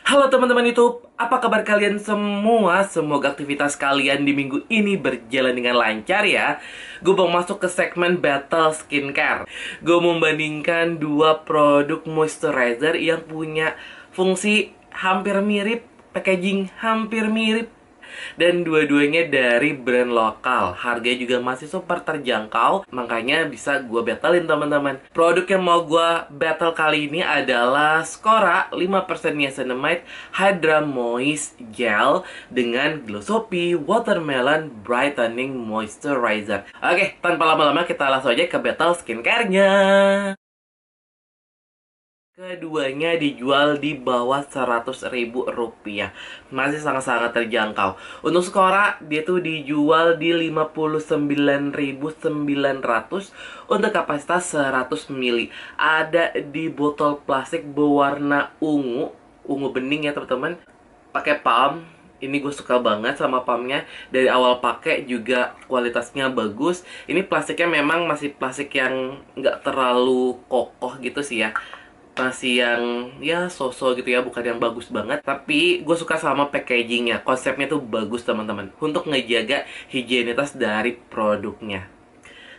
Halo teman-teman YouTube, apa kabar kalian semua? Semoga aktivitas kalian di minggu ini berjalan dengan lancar ya. Gue mau masuk ke segmen Battle Skincare. Gue membandingkan dua produk moisturizer yang punya fungsi hampir mirip, packaging hampir mirip, dan dua-duanya dari brand lokal. Harganya juga masih super terjangkau, makanya bisa gue battlein teman-teman. Produk yang mau gue battle kali ini adalah Skora 5% Niacinamide Hydra Moist Gel dengan Glossopy Watermelon Brightening Moisturizer. Oke, tanpa lama-lama kita langsung aja ke battle skincare-nya. Keduanya dijual di bawah 100.000 rupiah. Masih sangat-sangat terjangkau. Untuk Skora, dia tuh dijual di 59.900 untuk kapasitas 100 ml. Ada di botol plastik berwarna ungu, ungu bening ya teman-teman. Pakai pump. Ini gue suka banget sama pumpnya. Dari awal pakai juga kualitasnya bagus. Ini plastiknya memang masih plastik yang nggak terlalu kokoh gitu sih ya, masih yang ya so-so gitu ya, bukan yang bagus banget. Tapi gue suka sama packagingnya, konsepnya tuh bagus teman-teman, untuk ngejaga higienitas dari produknya.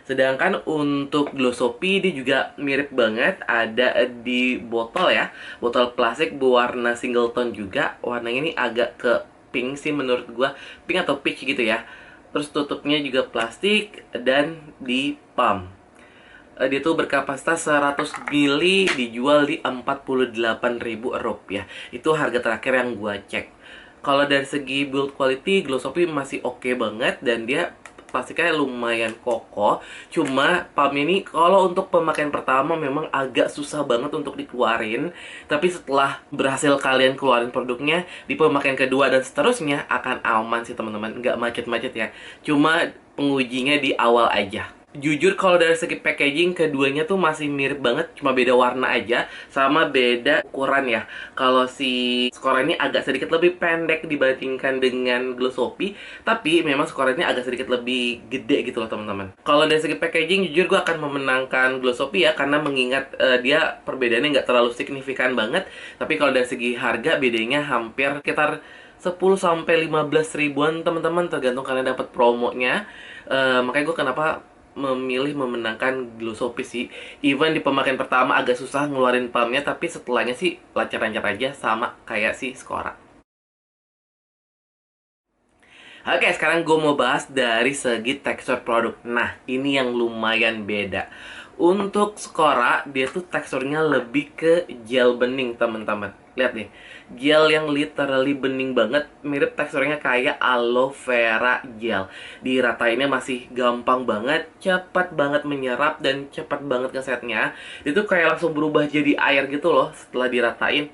Sedangkan untuk Glossopy dia juga mirip banget, ada di botol ya, botol plastik berwarna single tone juga. Warnanya ini agak ke pink sih menurut gue, pink atau peach gitu ya. Terus tutupnya juga plastik dan di pump. Dia tuh berkapasitas 100 mili, dijual di 48.000 rupiah. Itu harga terakhir yang gua cek. Kalau dari segi build quality, Glossopy masih oke banget dan dia plastiknya lumayan kokoh. Cuma pump ini kalau untuk pemakaian pertama memang agak susah banget untuk dikeluarin. Tapi setelah berhasil kalian keluarin produknya, di pemakaian kedua dan seterusnya akan aman sih teman-teman. Nggak macet-macet ya. Cuma pengujinya di awal aja. Jujur kalau dari segi packaging keduanya tuh masih mirip banget, cuma beda warna aja sama beda ukuran ya. Kalau si Skora ini agak sedikit lebih pendek dibandingkan dengan Glossopy, tapi memang Skora ini agak sedikit lebih gede gitu loh teman-teman. Kalau dari segi packaging jujur gue akan memenangkan Glossopy ya, karena mengingat dia perbedaannya nggak terlalu signifikan banget. Tapi kalau dari segi harga bedanya hampir sekitar 10 sampai 15 ribuan teman-teman, tergantung kalian dapat promonya. Makanya gue kenapa memilih memenangkan Glossopy sih. Even di pemakaian pertama agak susah ngeluarin pumpnya, tapi setelahnya sih lancar-lancar aja, sama kayak si Skora. Oke, sekarang gue mau bahas dari segi tekstur produk. Nah, ini yang lumayan beda. Untuk Skora, dia tuh teksturnya lebih ke gel bening, teman-teman. Lihat nih, gel yang literally bening banget, mirip teksturnya kayak aloe vera gel. Diratainnya masih gampang banget, cepat banget menyerap, dan cepat banget ngesetnya. Itu kayak langsung berubah jadi air gitu loh setelah diratain.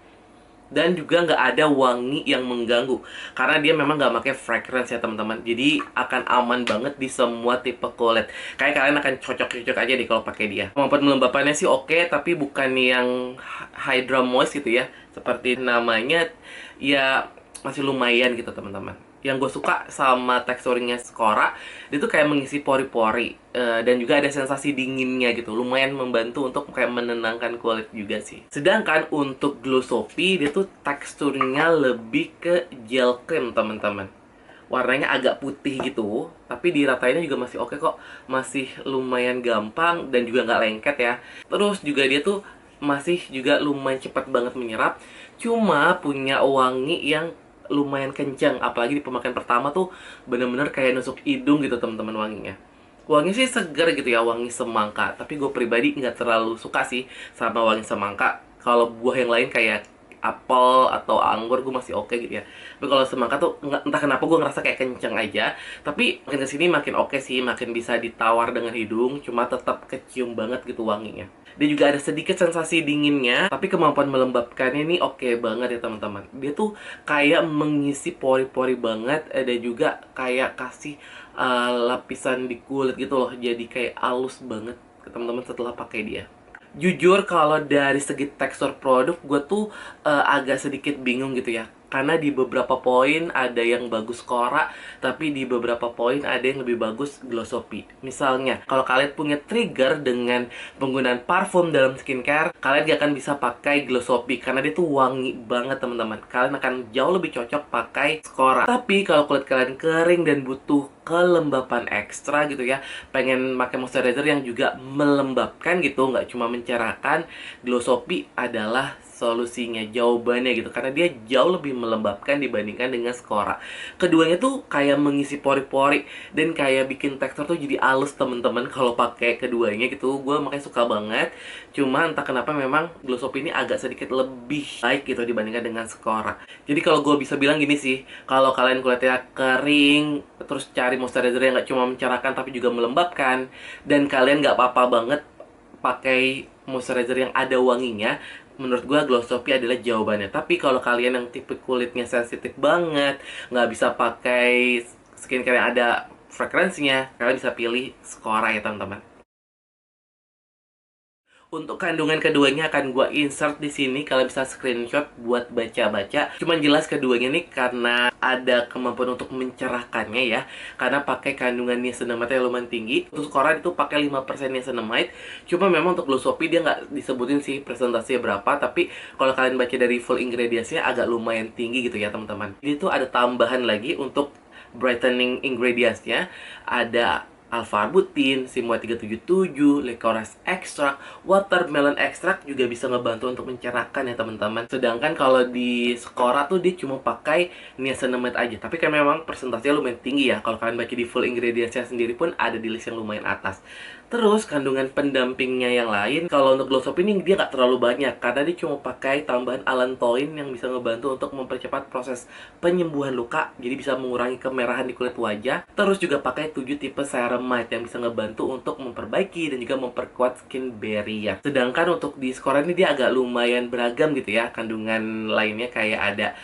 Dan juga nggak ada wangi yang mengganggu, karena dia memang nggak pakai fragrance ya teman-teman. Jadi akan aman banget di semua tipe kulit. Kayak kalian akan cocok-cocok aja deh kalau pakai dia. Kemampuan melembapannya sih oke, tapi bukan yang Hydra Moist gitu ya, seperti namanya. Ya masih lumayan gitu teman-teman. Yang gue suka sama teksturnya Skora, dia tuh kayak mengisi pori-pori, dan juga ada sensasi dinginnya gitu. Lumayan membantu untuk kayak menenangkan kulit juga sih. Sedangkan untuk Glossopy, dia tuh teksturnya lebih ke gel cream teman-teman. Warnanya agak putih gitu, tapi diratainnya juga masih oke kok. Masih lumayan gampang dan juga nggak lengket ya. Terus juga dia tuh masih juga lumayan cepat banget menyerap. Cuma punya wangi yang lumayan kencang, apalagi di pemakaian pertama tuh bener-bener kayak nusuk hidung gitu teman-teman wanginya. Wangi sih segar gitu ya, wangi semangka. Tapi gue pribadi nggak terlalu suka sih sama wangi semangka. Kalau buah yang lain kayak apel atau anggur gue masih oke gitu ya. Tapi kalau semangka tuh entah kenapa gue ngerasa kayak kenceng aja. Tapi makin kesini makin oke sih, makin bisa ditawar dengan hidung. Cuma tetap kecium banget gitu wanginya. Dia juga ada sedikit sensasi dinginnya, tapi kemampuan melembabkannya ini oke banget ya teman-teman. Dia tuh kayak mengisi pori-pori banget, dan juga kayak kasih lapisan di kulit gitu loh. Jadi kayak halus banget teman-teman setelah pakai dia. Jujur kalau dari segi tekstur produk gue tuh agak sedikit bingung gitu ya. Karena di beberapa poin ada yang bagus Skora, tapi di beberapa poin ada yang lebih bagus Glossopy. Misalnya, kalau kalian punya trigger dengan penggunaan parfum dalam skincare, kalian gak akan bisa pakai Glossopy karena dia tuh wangi banget teman-teman. Kalian akan jauh lebih cocok pakai Skora. Tapi kalau kulit kalian kering dan butuh kelembapan ekstra gitu ya, pengen pakai moisturizer yang juga melembabkan gitu, nggak cuma mencerahkan, Glossopy adalah solusinya, jawabannya gitu, karena dia jauh lebih melembabkan dibandingkan dengan Skora. Keduanya tuh kayak mengisi pori-pori dan kayak bikin tekstur tuh jadi halus temen-temen kalau pakai keduanya gitu. Gue makanya suka banget. Cuma entah kenapa memang Glossopy ini agak sedikit lebih baik gitu dibandingkan dengan Skora. Jadi kalau gue bisa bilang gini sih, kalau kalian kulitnya kering terus cari moisturizer yang nggak cuma mencerahkan tapi juga melembabkan, dan kalian nggak apa-apa banget pakai moisturizer yang ada wanginya, menurut gua Glossopy adalah jawabannya. Tapi kalau kalian yang tipe kulitnya sensitif banget, nggak bisa pakai skincare yang ada fragransinya, kalian bisa pilih Skora ya teman-teman. Untuk kandungan keduanya akan gua insert di sini, kalian bisa screenshot buat baca-baca. Cuman jelas keduanya nih karena ada kemampuan untuk mencerahkannya ya, karena pakai kandungan niacinamide yang lumayan tinggi. Untuk Skora itu pakai 5% niacinamide. Cuma memang untuk Glossopy dia nggak disebutin sih presentasinya berapa, tapi kalau kalian baca dari full ingredientsnya agak lumayan tinggi gitu ya teman-teman. Ini tuh ada tambahan lagi untuk brightening ingredientsnya, ada alpha-arbutin, Simua 377, licorice extract, watermelon extract juga bisa ngebantu untuk mencerahkan ya teman-teman. Sedangkan kalau di Skora tuh dia cuma pakai niacinamide aja. Tapi kan memang presentasinya lumayan tinggi ya. Kalau kalian baca di full ingredientsnya sendiri pun ada di list yang lumayan atas. Terus kandungan pendampingnya yang lain, kalau untuk Glossopy ini dia nggak terlalu banyak karena dia cuma pakai tambahan allantoin yang bisa ngebantu untuk mempercepat proses penyembuhan luka, jadi bisa mengurangi kemerahan di kulit wajah. Terus juga pakai 7 tipe ceramide yang bisa ngebantu untuk memperbaiki dan juga memperkuat skin barrier. Sedangkan untuk di Skora ini dia agak lumayan beragam gitu ya, kandungan lainnya kayak ada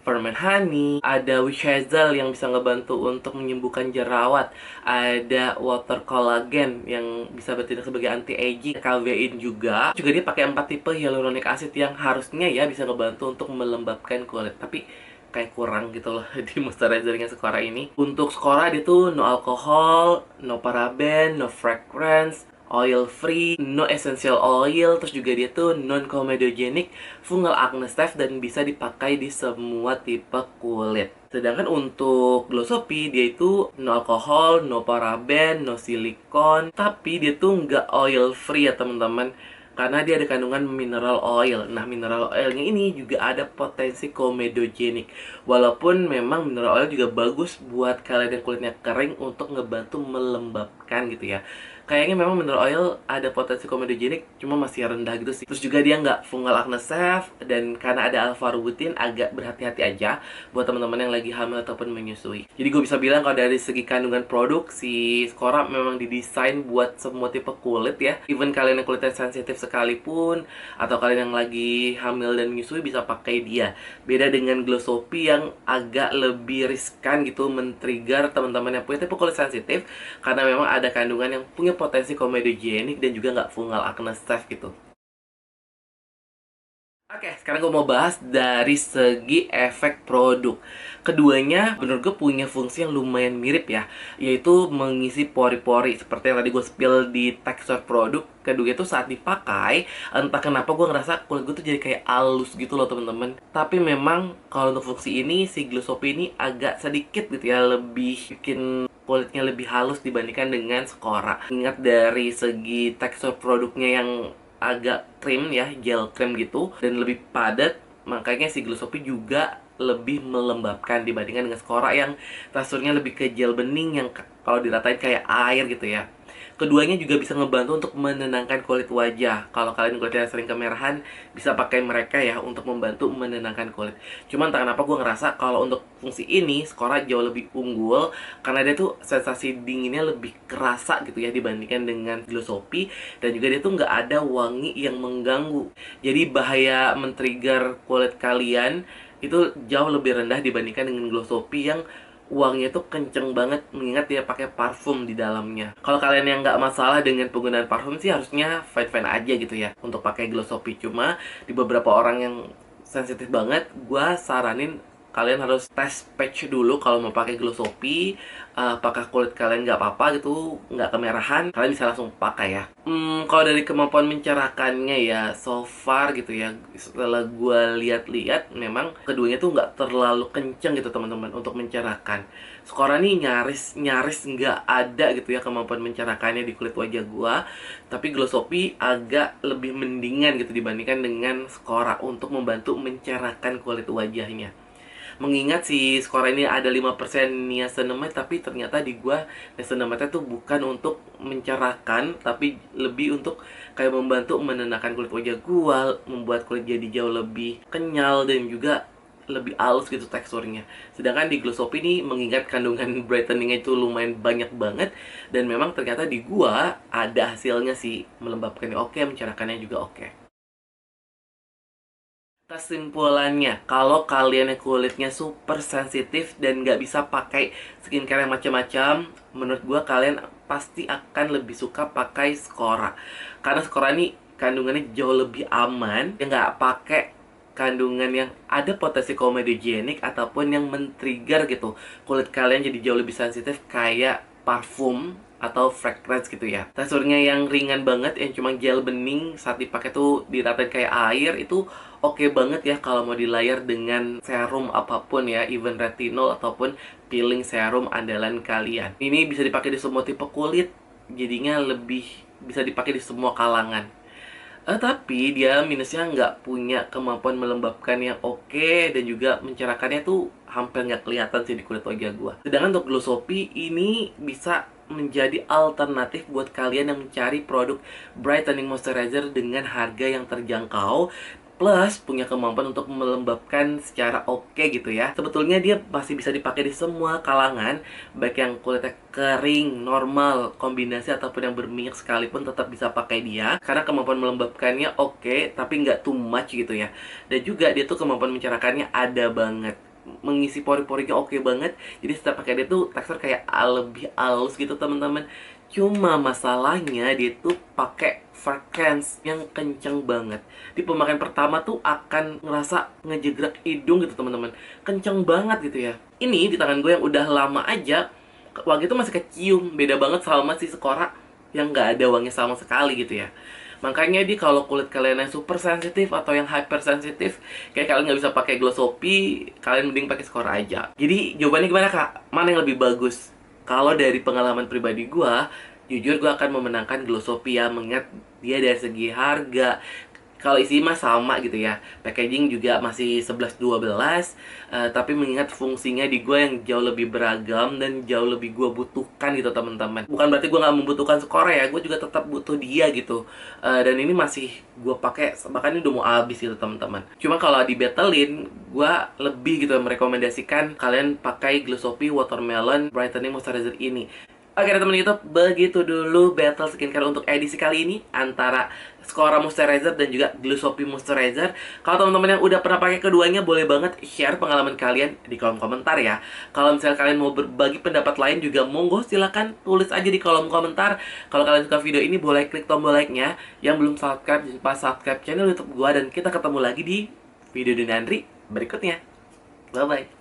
permen honey, ada witch hazel yang bisa ngebantu untuk menyembuhkan jerawat, ada water collagen yang bisa bertindak sebagai anti-aging, kafein juga dia pakai 4 tipe hyaluronic acid yang harusnya ya bisa ngebantu untuk melembabkan kulit, tapi kayak kurang gitu loh di moisturizernya Skora ini. Untuk Skora dia tuh no alcohol, no paraben, no fragrance, oil free, no essential oil, terus juga dia tuh non comedogenic, fungal acne safe, dan bisa dipakai di semua tipe kulit. Sedangkan untuk Glossopy dia itu no alcohol, no paraben, no silikon, tapi dia tuh nggak oil free ya teman-teman, karena dia ada kandungan mineral oil. Nah, mineral oilnya ini juga ada potensi comedogenic. Walaupun memang mineral oil juga bagus buat kalian yang kulitnya kering untuk ngebantu melembabkan gitu ya. Kayaknya memang mineral oil ada potensi comedogenic, cuma masih rendah gitu sih. Terus juga dia nggak fungal acne safe, dan karena ada alpha-arbutin agak berhati-hati aja buat teman-teman yang lagi hamil ataupun menyusui. Jadi gue bisa bilang kalau dari segi kandungan produk, si Skora memang didesain buat semua tipe kulit ya. Even kalian yang kulitnya sensitif sekalipun, atau kalian yang lagi hamil dan menyusui bisa pakai dia. Beda dengan Glossopy yang agak lebih riskan gitu men-trigger teman-teman yang punya tipe kulit sensitif, karena memang ada kandungan yang punya potensi comedogenic dan juga nggak fungal acne safe gitu. Oke, sekarang gue mau bahas dari segi efek produk. Keduanya menurut gue punya fungsi yang lumayan mirip ya, yaitu mengisi pori-pori. Seperti yang tadi gue spill di tekstur produk, kedua itu saat dipakai, entah kenapa gue ngerasa kulit gue tuh jadi kayak halus gitu loh temen-temen. Tapi memang kalau untuk fungsi ini, si Glossopy ini agak sedikit gitu ya, lebih bikin kulitnya lebih halus dibandingkan dengan Skora. Ingat dari segi tekstur produknya yang agak krim ya, gel krim gitu, dan lebih padat, makanya si Glossopy juga lebih melembabkan dibandingkan dengan Skora yang teksturnya lebih ke gel bening yang kalau diratain kayak air gitu ya. Keduanya juga bisa ngebantu untuk menenangkan kulit wajah. Kalau kalian kulitnya sering kemerahan, bisa pakai mereka ya untuk membantu menenangkan kulit. Cuman entah kenapa gue ngerasa kalau untuk fungsi ini Skora jauh lebih unggul, karena dia tuh sensasi dinginnya lebih kerasa gitu ya dibandingkan dengan Glossopy, dan juga dia tuh nggak ada wangi yang mengganggu. Jadi bahaya men-trigger kulit kalian itu jauh lebih rendah dibandingkan dengan Glossopy yang uangnya tuh kenceng banget, mengingat dia pakai parfum di dalamnya. Kalau kalian yang nggak masalah dengan penggunaan parfum sih harusnya fine-fine aja gitu ya untuk pakai Glossopy. Cuma di beberapa orang yang sensitif banget, gue saranin kalian harus tes patch dulu kalau mau pakai Glossopy. Apakah kulit kalian nggak apa-apa gitu, nggak kemerahan, kalian bisa langsung pakai ya. Kalau dari kemampuan mencerahkannya ya, so far gitu ya, setelah gue lihat-lihat, memang keduanya tuh nggak terlalu kenceng gitu teman-teman untuk mencerahkan. Skora nih nyaris nggak ada gitu ya kemampuan mencerahkannya di kulit wajah gue. Tapi Glossopy agak lebih mendingan gitu dibandingkan dengan Skora untuk membantu mencerahkan kulit wajahnya. Mengingat si skor ini ada 5% niacinamide, tapi ternyata di gua niacinamide itu bukan untuk mencerahkan, tapi lebih untuk kayak membantu menenangkan kulit wajah gua, membuat kulit jadi jauh lebih kenyal dan juga lebih halus gitu teksturnya. Sedangkan di Glossopy ini mengingat kandungan brightening itu lumayan banyak banget, dan memang ternyata di gua ada hasilnya sih, melembabkannya oke, mencerahkannya juga oke. Kesimpulannya, kalau kalian yang kulitnya super sensitif dan nggak bisa pakai skincare yang macam-macam, menurut gua kalian pasti akan lebih suka pakai Skora. Karena Skora ini kandungannya jauh lebih aman, ya nggak pakai kandungan yang ada potensi komedogenik ataupun yang men-trigger gitu kulit kalian jadi jauh lebih sensitif kayak parfum atau fragrance gitu ya. Teksturnya yang ringan banget, yang cuma gel bening, saat dipakai tuh diratain kayak air, itu oke banget ya kalau mau di layer dengan serum apapun ya, even retinol ataupun peeling serum andalan kalian. Ini bisa dipakai di semua tipe kulit, jadinya lebih bisa dipakai di semua kalangan. Tapi dia minusnya nggak punya kemampuan melembabkan yang oke, dan juga mencerahkannya tuh hampir nggak kelihatan sih di kulit wajah gua. Sedangkan untuk Glossopy ini bisa menjadi alternatif buat kalian yang mencari produk brightening moisturizer dengan harga yang terjangkau, plus punya kemampuan untuk melembabkan secara oke gitu ya. Sebetulnya dia masih bisa dipakai di semua kalangan, baik yang kulitnya kering, normal, kombinasi ataupun yang berminyak sekalipun tetap bisa pakai dia. Karena kemampuan melembabkannya oke, tapi nggak too much gitu ya. Dan juga dia tuh kemampuan mencerahkannya ada banget, mengisi pori-porinya oke banget. Jadi setelah pakai dia tuh tekstur kayak lebih halus gitu teman-teman. Cuma masalahnya dia tuh pakai fragrance yang kenceng banget. Di pemakaian pertama tuh akan ngerasa ngejegrak hidung gitu teman-teman. Kenceng banget gitu ya. Ini di tangan gue yang udah lama aja, wangi itu masih kecium. Beda banget sama si Skora yang nggak ada wangi sama sekali gitu ya. Makanya di kalau kulit kalian yang super sensitif atau yang hyper sensitif, kayak kalian nggak bisa pakai Glossopy, kalian mending pakai Skora aja. Jadi jawabannya gimana kak? Mana yang lebih bagus? Kalau dari pengalaman pribadi gua, jujur gua akan memenangkan Glossopy ya, mengingat dia dari segi harga, kalau isi mah sama gitu ya, packaging juga masih 11-12, tapi mengingat fungsinya di gue yang jauh lebih beragam dan jauh lebih gue butuhkan gitu teman-teman. Bukan berarti gue nggak membutuhkan Skora ya, gue juga tetap butuh dia gitu. Dan ini masih gue pakai, bahkan ini udah mau habis gitu teman-teman. Cuma kalau di battlein, gue lebih gitu merekomendasikan kalian pakai Glossopy Watermelon Brightening Moisturizer ini. Oke teman YouTube, begitu dulu battle skincare untuk edisi kali ini antara Skora Moisturizer dan juga Glossopy Moisturizer. Kalau teman-teman yang udah pernah pakai keduanya, boleh banget share pengalaman kalian di kolom komentar ya. Kalau misalnya kalian mau berbagi pendapat lain juga, monggo silahkan tulis aja di kolom komentar. Kalau kalian suka video ini, boleh klik tombol like-nya. Yang belum subscribe, jangan lupa subscribe channel YouTube gua, dan kita ketemu lagi di video Dini Andri berikutnya. Bye-bye.